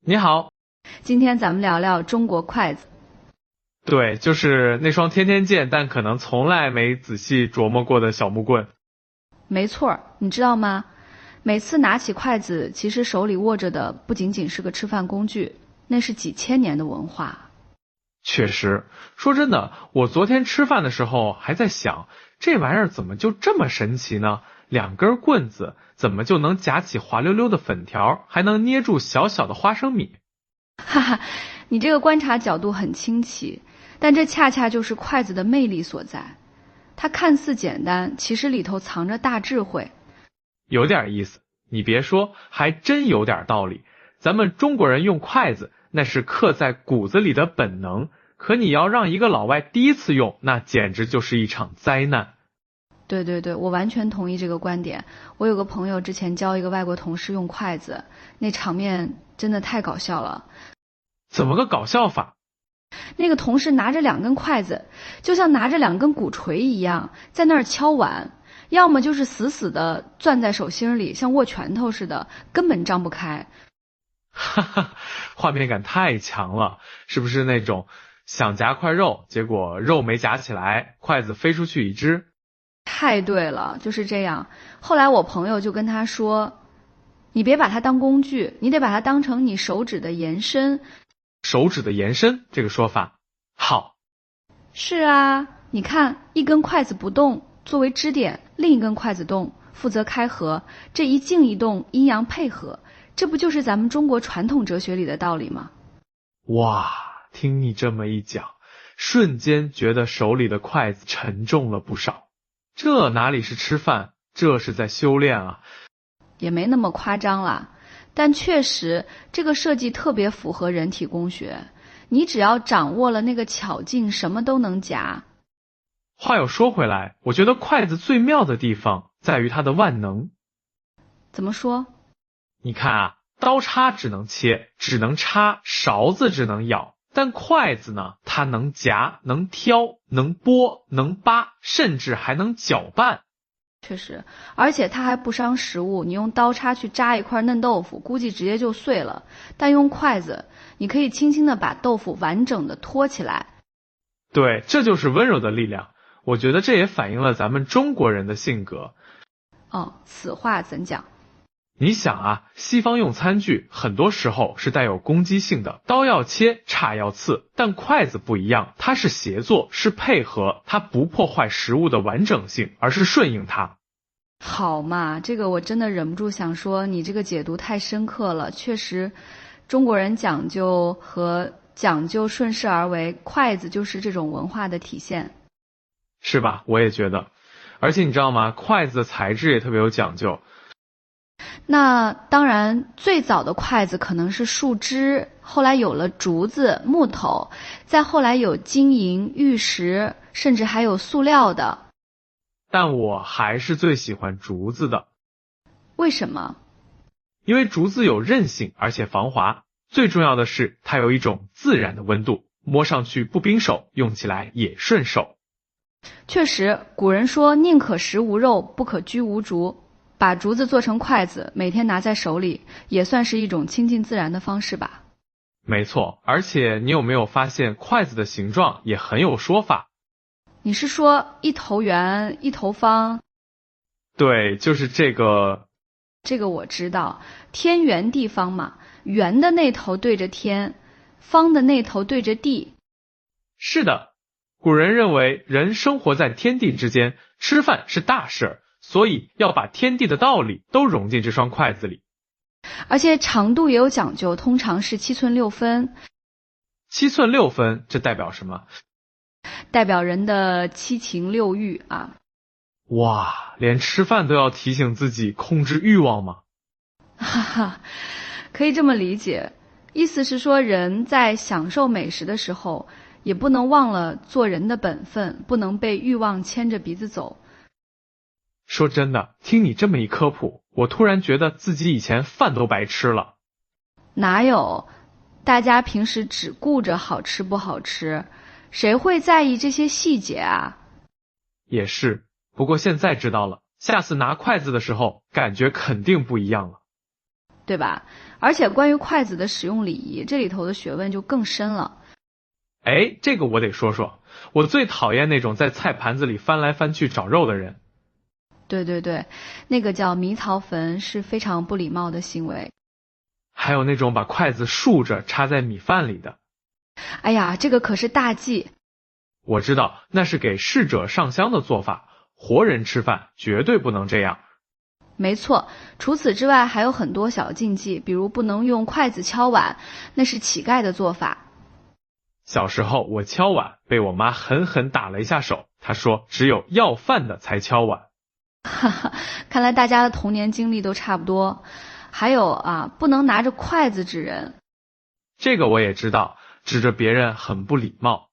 你好。今天咱们聊聊中国筷子。对，就是那双天天见但可能从来没仔细琢磨过的小木棍。没错，你知道吗？每次拿起筷子，其实手里握着的不仅仅是个吃饭工具，那是几千年的文化。确实，说真的，我昨天吃饭的时候还在想，这玩意儿怎么就这么神奇呢？两根棍子怎么就能夹起滑溜溜的粉条，还能捏住小小的花生米？哈哈，你这个观察角度很清奇，但这恰恰就是筷子的魅力所在。它看似简单，其实里头藏着大智慧。有点意思，你别说，还真有点道理。咱们中国人用筷子，那是刻在骨子里的本能，可你要让一个老外第一次用，那简直就是一场灾难。对，我完全同意这个观点。我有个朋友之前教一个外国同事用筷子，那场面真的太搞笑了。怎么个搞笑法？那个同事拿着两根筷子，就像拿着两根鼓槌一样，在那儿敲碗，要么就是死死的攥在手心里，像握拳头似的，根本张不开。哈哈，画面感太强了，是不是那种想夹块肉，结果肉没夹起来，筷子飞出去一只？太对了，就是这样。后来我朋友就跟他说，你别把它当工具，你得把它当成你手指的延伸。手指的延伸，这个说法好。是啊，你看，一根筷子不动，作为支点，另一根筷子动，负责开合，这一静一动，阴阳配合，这不就是咱们中国传统哲学里的道理吗？哇，听你这么一讲，瞬间觉得手里的筷子沉重了不少。这哪里是吃饭，这是在修炼啊。也没那么夸张啦，但确实这个设计特别符合人体工学，你只要掌握了那个巧劲，什么都能夹。话又说回来，我觉得筷子最妙的地方在于它的万能。怎么说？你看啊，刀叉只能切，只能插，勺子只能舀，但筷子呢，它能夹，能挑，能拨，能扒，甚至还能搅拌。确实，而且它还不伤食物。你用刀叉去扎一块嫩豆腐，估计直接就碎了。但用筷子，你可以轻轻地把豆腐完整的托起来。对，这就是温柔的力量。我觉得这也反映了咱们中国人的性格。哦，此话怎讲？你想啊，西方用餐具很多时候是带有攻击性的，刀要切，叉要刺，但筷子不一样，它是协作，是配合，它不破坏食物的完整性，而是顺应它。好嘛，这个我真的忍不住想说，你这个解读太深刻了。确实，中国人讲究和讲究顺势而为，筷子就是这种文化的体现。是吧？我也觉得。而且你知道吗？筷子的材质也特别有讲究。那当然，最早的筷子可能是树枝，后来有了竹子、木头，再后来有金银、玉石，甚至还有塑料的。但我还是最喜欢竹子的。为什么？因为竹子有韧性，而且防滑。最重要的是，它有一种自然的温度，摸上去不冰手，用起来也顺手。确实，古人说宁可食无肉，不可居无竹。把竹子做成筷子，每天拿在手里，也算是一种亲近自然的方式吧。没错，而且你有没有发现筷子的形状也很有说法？你是说一头圆，一头方？对，就是这个。这个我知道，天圆地方嘛，圆的那头对着天，方的那头对着地。是的，古人认为人生活在天地之间，吃饭是大事儿。所以要把天地的道理都融进这双筷子里。而且长度也有讲究，通常是7寸6分。7寸6分，这代表什么？代表人的七情六欲啊。哇，连吃饭都要提醒自己控制欲望吗？哈哈，可以这么理解，意思是说人在享受美食的时候，也不能忘了做人的本分，不能被欲望牵着鼻子走。说真的，听你这么一科普，我突然觉得自己以前饭都白吃了。哪有？大家平时只顾着好吃不好吃，谁会在意这些细节啊？也是，不过现在知道了，下次拿筷子的时候，感觉肯定不一样了。对吧？而且关于筷子的使用礼仪，这里头的学问就更深了。哎，这个我得说说，我最讨厌那种在菜盘子里翻来翻去找肉的人。对对对，那个叫迷槽坟，是非常不礼貌的行为。还有那种把筷子竖着插在米饭里的。哎呀，这个可是大忌。我知道，那是给逝者上香的做法，活人吃饭绝对不能这样。没错，除此之外还有很多小禁忌，比如不能用筷子敲碗，那是乞丐的做法。小时候我敲碗被我妈狠狠打了一下手，她说只有要饭的才敲碗。哈哈，看来大家的童年经历都差不多。还有啊，不能拿着筷子指人。这个我也知道，指着别人很不礼貌。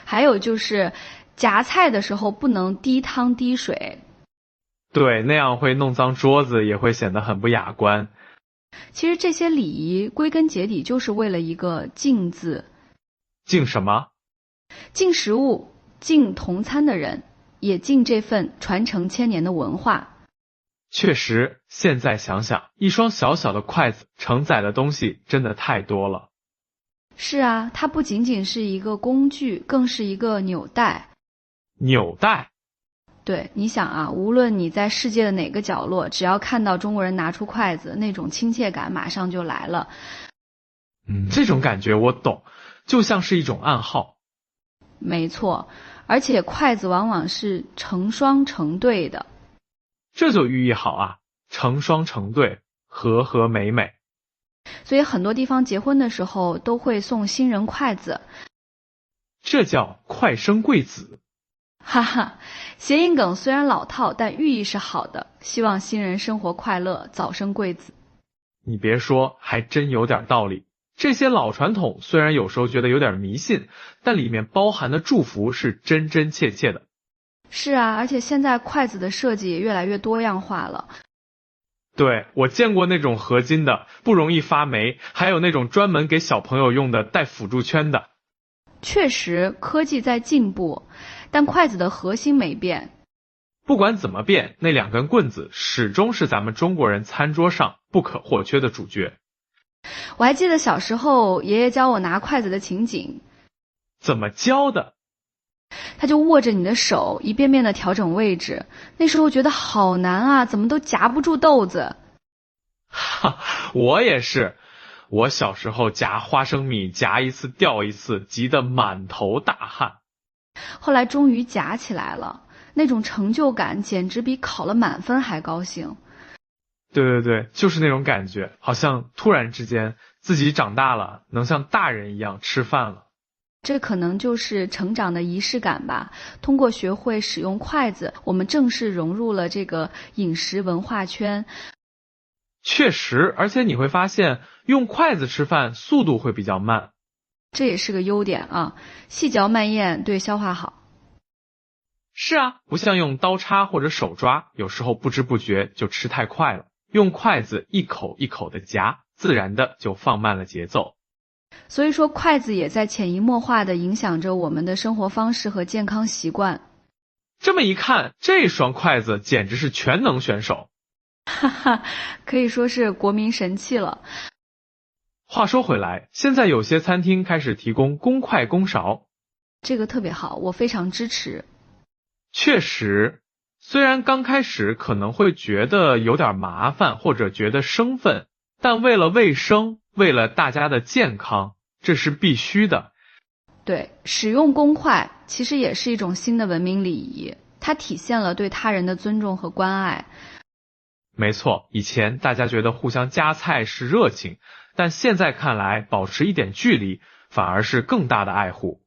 还有就是夹菜的时候不能滴汤滴水。对，那样会弄脏桌子，也会显得很不雅观。其实这些礼仪归根结底就是为了一个敬字。敬什么？敬食物，敬同餐的人，也敬这份传承千年的文化。确实，现在想想，一双小小的筷子承载的东西真的太多了。是啊，它不仅仅是一个工具，更是一个纽带。纽带？对，你想啊，无论你在世界的哪个角落，只要看到中国人拿出筷子，那种亲切感马上就来了。这种感觉我懂，就像是一种暗号。没错，而且筷子往往是成双成对的。这就寓意好啊，成双成对，和和美美。所以很多地方结婚的时候都会送新人筷子。这叫快生贵子。哈哈，谐音梗虽然老套，但寓意是好的，希望新人生活快乐，早生贵子。你别说，还真有点道理。这些老传统虽然有时候觉得有点迷信，但里面包含的祝福是真真切切的。是啊，而且现在筷子的设计也越来越多样化了。对，我见过那种合金的，不容易发霉，还有那种专门给小朋友用的带辅助圈的。确实，科技在进步，但筷子的核心没变。不管怎么变，那两根棍子始终是咱们中国人餐桌上不可或缺的主角。我还记得小时候爷爷教我拿筷子的情景。怎么教的？他就握着你的手，一遍遍的调整位置。那时候觉得好难啊，怎么都夹不住豆子。哈，我也是。我小时候夹花生米，夹一次掉一次，急得满头大汗。后来终于夹起来了，那种成就感简直比考了满分还高兴。对对对，就是那种感觉，好像突然之间自己长大了，能像大人一样吃饭了。这可能就是成长的仪式感吧。通过学会使用筷子，我们正式融入了这个饮食文化圈。确实，而且你会发现，用筷子吃饭速度会比较慢。这也是个优点啊，细嚼慢咽对消化好。是啊，不像用刀叉或者手抓，有时候不知不觉就吃太快了。用筷子一口一口的夹，自然的就放慢了节奏。所以说，筷子也在潜移默化的影响着我们的生活方式和健康习惯。这么一看，这双筷子简直是全能选手。哈哈，可以说是国民神器了。话说回来，现在有些餐厅开始提供公筷公勺，这个特别好，我非常支持。确实，虽然刚开始可能会觉得有点麻烦或者觉得生分，但为了卫生，为了大家的健康，这是必须的。对，使用公筷其实也是一种新的文明礼仪，它体现了对他人的尊重和关爱。没错，以前大家觉得互相夹菜是热情，但现在看来，保持一点距离反而是更大的爱护。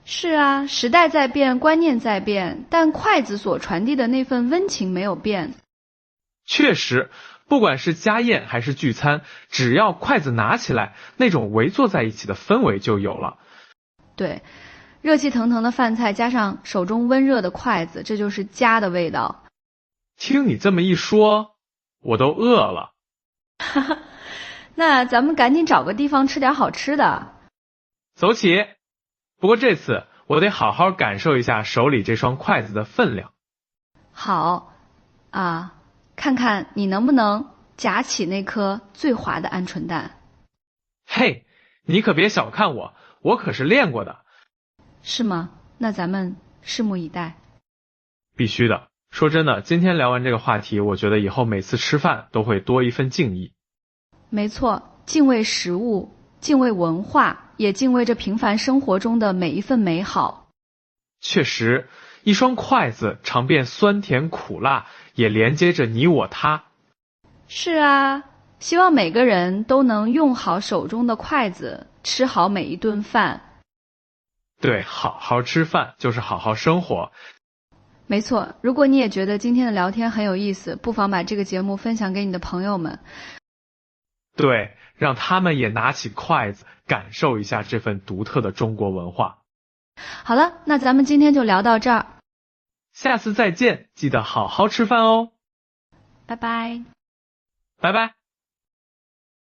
是啊，时代在变，观念在变，但筷子所传递的那份温情没有变。确实，不管是家宴还是聚餐，只要筷子拿起来，那种围坐在一起的氛围就有了。对，热气腾腾的饭菜加上手中温热的筷子，这就是家的味道。听你这么一说，我都饿了。哈哈，那咱们赶紧找个地方吃点好吃的。走起！不过这次我得好好感受一下手里这双筷子的分量。好啊，看看你能不能夹起那颗最滑的鹌鹑蛋。嘿，你可别小看我，我可是练过的。是吗？那咱们拭目以待。必须的。说真的，今天聊完这个话题，我觉得以后每次吃饭都会多一份敬意。没错，敬畏食物，敬畏文化，也敬畏着平凡生活中的每一份美好。确实，一双筷子尝遍酸甜苦辣，也连接着你我他。是啊，希望每个人都能用好手中的筷子，吃好每一顿饭。对，好好吃饭就是好好生活。没错，如果你也觉得今天的聊天很有意思，不妨把这个节目分享给你的朋友们。对，让他们也拿起筷子，感受一下这份独特的中国文化。好了，那咱们今天就聊到这儿，下次再见，记得好好吃饭哦。拜拜。拜拜。